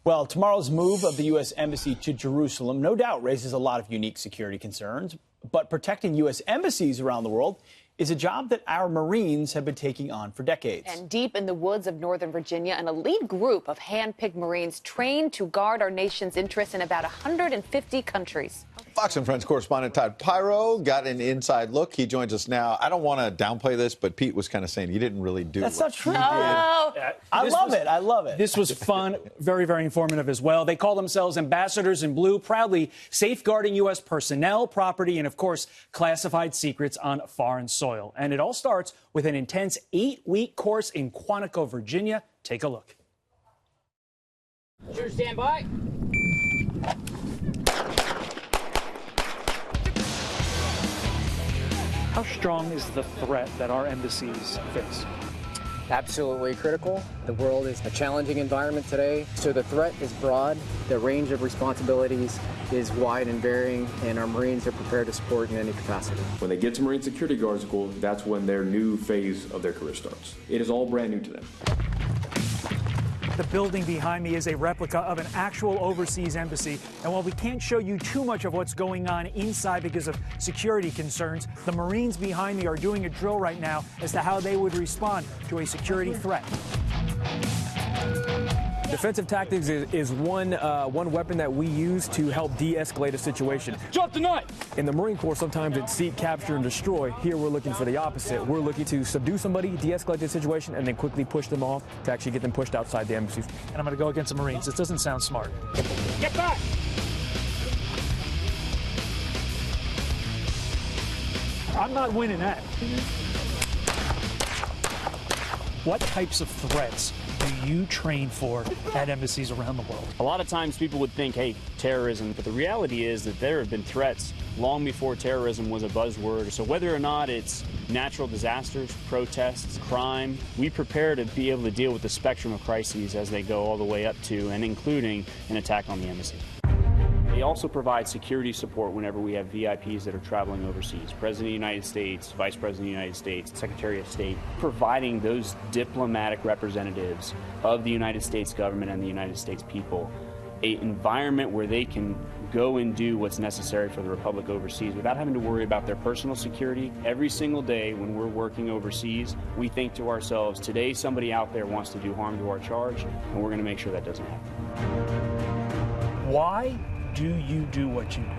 Well, tomorrow's move of the U.S. Embassy to Jerusalem no doubt raises a lot of unique security concerns. But protecting U.S. embassies around the world is a job that our Marines have been taking on for decades. And deep in the woods of Northern Virginia, an elite group of hand-picked Marines trained to guard our nation's interests in about 150 countries. Fox and Friends correspondent Todd Piro got an inside look. He joins us now. I don't want to downplay this, but Pete was kind of saying you didn't really do That's what not true. you did. I love it. I love it. This was fun, very, very informative as well. They call themselves Ambassadors in Blue, proudly safeguarding U.S. personnel, property, and, of course, classified secrets on foreign soil. And it all starts with an intense 8-week course in Quantico, Virginia. Take a look. Sure, stand by. How strong is the threat that our embassies face? Absolutely critical. The world is a challenging environment today, so the threat is broad. The range of responsibilities is wide and varying, and our Marines are prepared to support in any capacity. When they get to Marine Security Guard School, that's when their new phase of their career starts. It is all brand new to them. The building behind me is a replica of an actual overseas embassy. And while we can't show you too much of what's going on inside because of security concerns, the Marines behind me are doing a drill right now as to how they would respond to a security threat. Defensive tactics is one weapon that we use to help de-escalate a situation. Drop the knife! In the Marine Corps, sometimes it's seek, capture, and destroy. Here, we're looking for the opposite. We're looking to subdue somebody, de-escalate the situation, and then quickly push them off to actually get them pushed outside the embassy. And I'm going to go against the Marines. This doesn't sound smart. Get back! I'm not winning that. What types of threats do you train for at embassies around the world? A lot of times people would think, hey, terrorism, but the reality is that there have been threats long before terrorism was a buzzword. So whether or not it's natural disasters, protests, crime, we prepare to be able to deal with the spectrum of crises as they go all the way up to and including an attack on the embassy. They also provide security support whenever we have VIPs that are traveling overseas. President of the United States, Vice President of the United States, Secretary of State, providing those diplomatic representatives of the United States government and the United States people an environment where they can go and do what's necessary for the Republic overseas without having to worry about their personal security. Every single day when we're working overseas, we think to ourselves, today somebody out there wants to do harm to our charge, and we're going to make sure that doesn't happen. Why do you do what you do?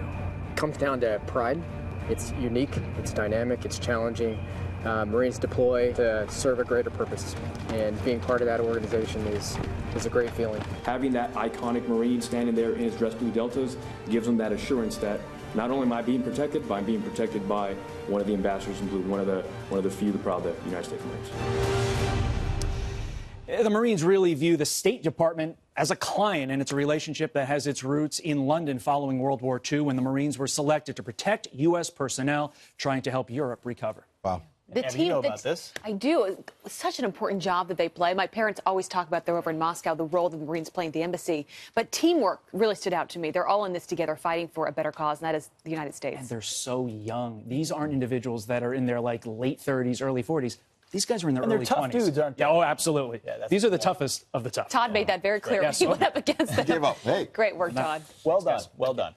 It comes down to pride. It's unique, it's dynamic, it's challenging. Marines deploy to serve a greater purpose, and being part of that organization is a great feeling. Having that iconic Marine standing there in his dress blue deltas gives them that assurance that not only am I being protected, but I'm being protected by one of the ambassadors in blue, one of the few that proud the United States Marines. The Marines really view the State Department as a client, and it's a relationship that has its roots in London following World War II, when the Marines were selected to protect U.S. personnel trying to help Europe recover. Wow. The Abby, you know about this? I do. It's such an important job that they play. My parents always talk about, they're over in Moscow, the role that the Marines play at the embassy. But teamwork really stood out to me. They're all in this together fighting for a better cause, and that is the United States. And they're so young. These aren't individuals that are in their late 30s, early 40s. These guys are in their and early they're tough 20s. dudes, aren't they? Yeah, oh, absolutely. Yeah, These are the toughest of the tough. Todd made that very clear when he went up against them. Give up. Hey. Great work, Todd. Well done. Well done.